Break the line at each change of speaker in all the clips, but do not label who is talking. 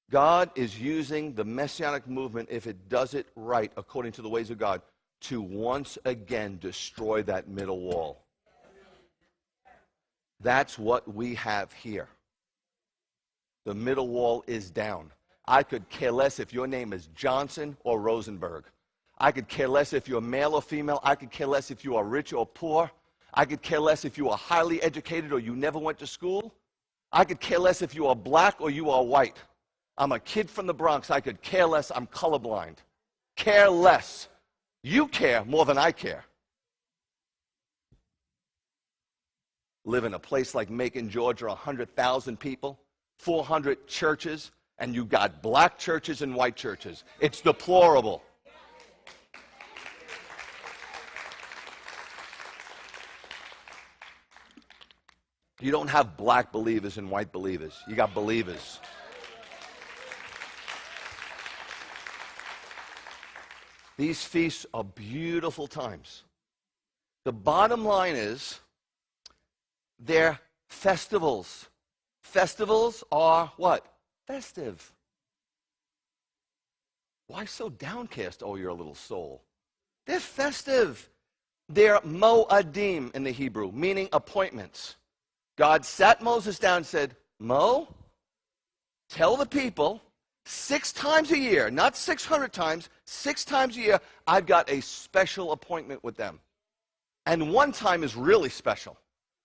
God is using the Messianic movement, if it does it right, according to the ways of God, to once again destroy that middle wall. That's what we have here. The middle wall is down. I could care less if your name is Johnson or Rosenberg. I could care less if you're male or female. I could care less if you are rich or poor. I could care less if you are highly educated or you never went to school. I could care less if you are black or you are white. I'm a kid from the Bronx. I could care less. I'm colorblind. Care less. You care more than I care. Live in a place like Macon, Georgia, 100,000 people, 400 churches, and you got black churches and white churches. It's deplorable. You don't have black believers and white believers. You got believers. These feasts are beautiful times. The bottom line is, they're festivals. Festivals are what? Festive. Why so downcast, oh, your little soul? They're festive. They're mo'adim in the Hebrew, meaning appointments. God sat Moses down and said, Mo, tell the people 6 times a year, not 600 times, 6 times a year, I've got a special appointment with them. And one time is really special.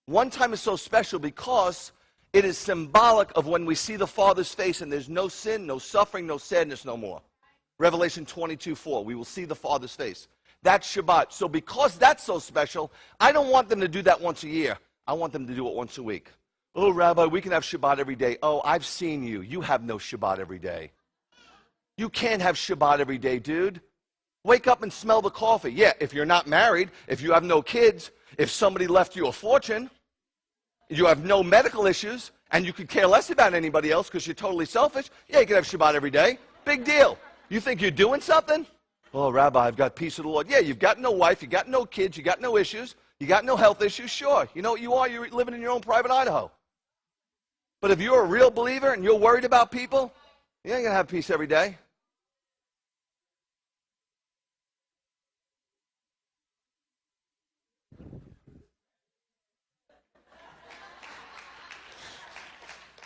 One time is so special because it is symbolic of when we see the Father's face and there's no sin, no suffering, no sadness no more. Revelation 22:4, we will see the Father's face. That's Shabbat. So because that's so special, I don't want them to do that once a year. I want them to do it once a week. Oh, Rabbi, we can have Shabbat every day. Oh, I've seen you. You have no Shabbat every day. You can't have Shabbat every day, dude. Wake up and smell the coffee. Yeah, if you're not married, if you have no kids, if somebody left you a fortune, you have no medical issues, and you could care less about anybody else because you're totally selfish, yeah, you can have Shabbat every day. Big deal. You think you're doing something? Oh, Rabbi, I've got peace of the Lord. Yeah, you've got no wife, you got no kids, you got no issues, you got no health issues, sure. You know what you are? You're living in your own private Idaho. But if you're a real believer and you're worried about people, you ain't going to have peace every day.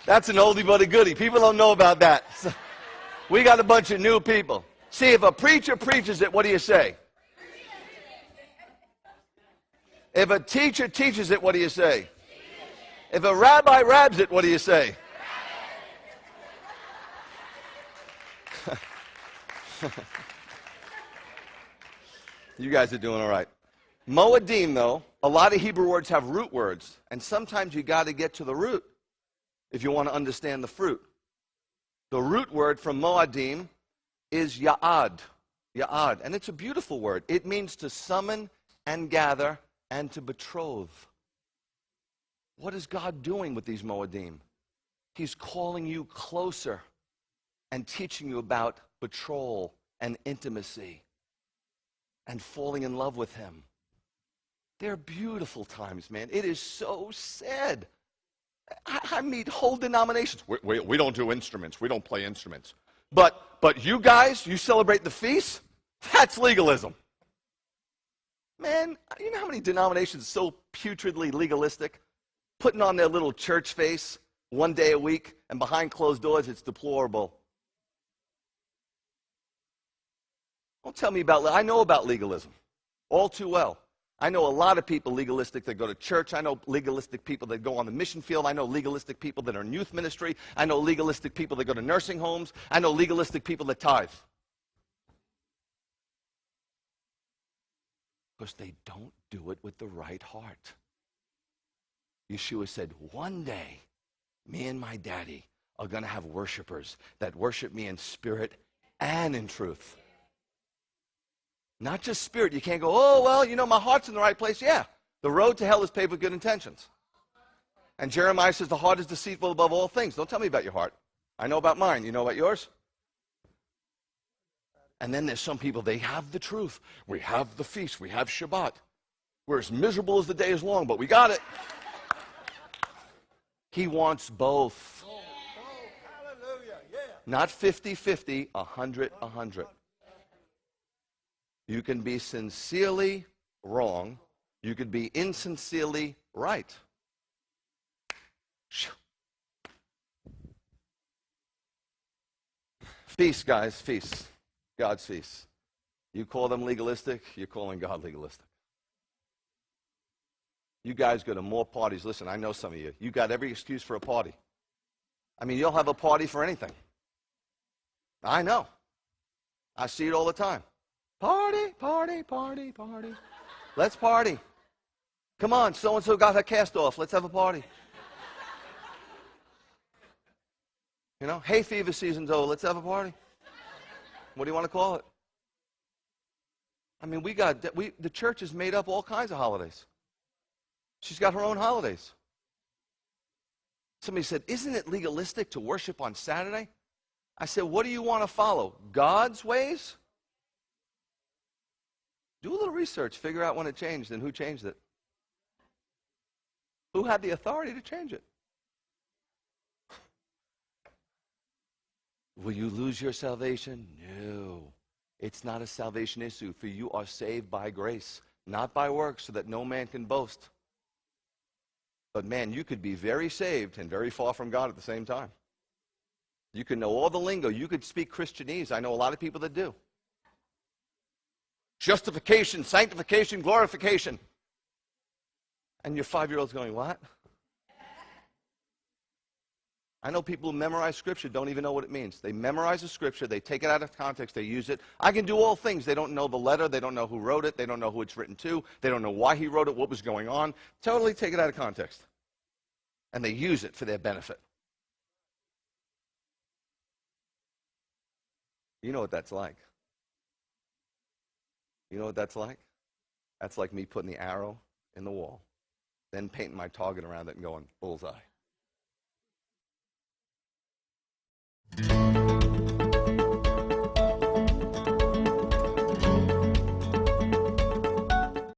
That's an oldie but a goodie. People don't know about that. So, we got a bunch of new people. See, if a preacher preaches it, what do you say? If a teacher teaches it, what do you say? If a rabbi rabs it, what do you say? You guys are doing all right. Moedim, though, a lot of Hebrew words have root words, and sometimes you got to get to the root if you want to understand the fruit. The root word from Moedim is ya'ad, ya'ad, and it's a beautiful word. It means to summon and gather and to betroth. What is God doing with these Moedim? He's calling you closer and teaching you about betrothal and intimacy and falling in love with him. They're beautiful times, man. It is so sad. I meet whole denominations. We don't do instruments. We don't play instruments. But you guys, you celebrate the feast? That's legalism. Man, you know how many denominations are so putridly legalistic? Putting on their little church face one day a week, and behind closed doors, it's deplorable. Don't tell me about, I know about legalism all too well. I know a lot of people legalistic that go to church. I know legalistic people that go on the mission field. I know legalistic people that are in youth ministry. I know legalistic people that go to nursing homes. I know legalistic people that tithe. Because they don't do it with the right heart. Yeshua said, one day, me and my daddy are going to have worshipers that worship me in spirit and in truth. Not just spirit. You can't go, oh, well, you know, my heart's in the right place. Yeah, the road to hell is paved with good intentions. And Jeremiah says the heart is deceitful above all things. Don't tell me about your heart. I know about mine. You know about yours? And then there's some people, they have the truth. We have the feast. We have Shabbat. We're as miserable as the day is long, but we got it. He wants both. Not 50-50, 100-100. You can be sincerely wrong. You could be insincerely right. Feasts, guys, feasts. God's feasts. You call them legalistic, you're calling God legalistic. You guys go to more parties. Listen, I know some of you. You got every excuse for a party. I mean, you'll have a party for anything. I know. I see it all the time. Party, party, party, party. Let's party. Come on, so-and-so got her cast off. Let's have a party. You know, hay fever season's over. Let's have a party. What do you want to call it? I mean, the church has made up all kinds of holidays. She's got her own holidays. Somebody said, isn't it legalistic to worship on Saturday? I said, what do you want to follow? God's ways? Do a little research. Figure out when it changed and who changed it. Who had the authority to change it? Will you lose your salvation? No. It's not a salvation issue, for you are saved by grace, not by works, so that no man can boast. But man, you could be very saved and very far from God at the same time. You can know all the lingo. You could speak Christianese. I know a lot of people that do. Justification, sanctification, glorification. And your 5-year-old's going, what? I know people who memorize Scripture don't even know what it means. They memorize the Scripture, they take it out of context, they use it. I can do all things. They don't know the letter, they don't know who wrote it, they don't know who it's written to, they don't know why he wrote it, what was going on. Totally take it out of context. And they use it for their benefit. You know what that's like. You know what that's like? That's like me putting the arrow in the wall, then painting my target around it and going, bullseye.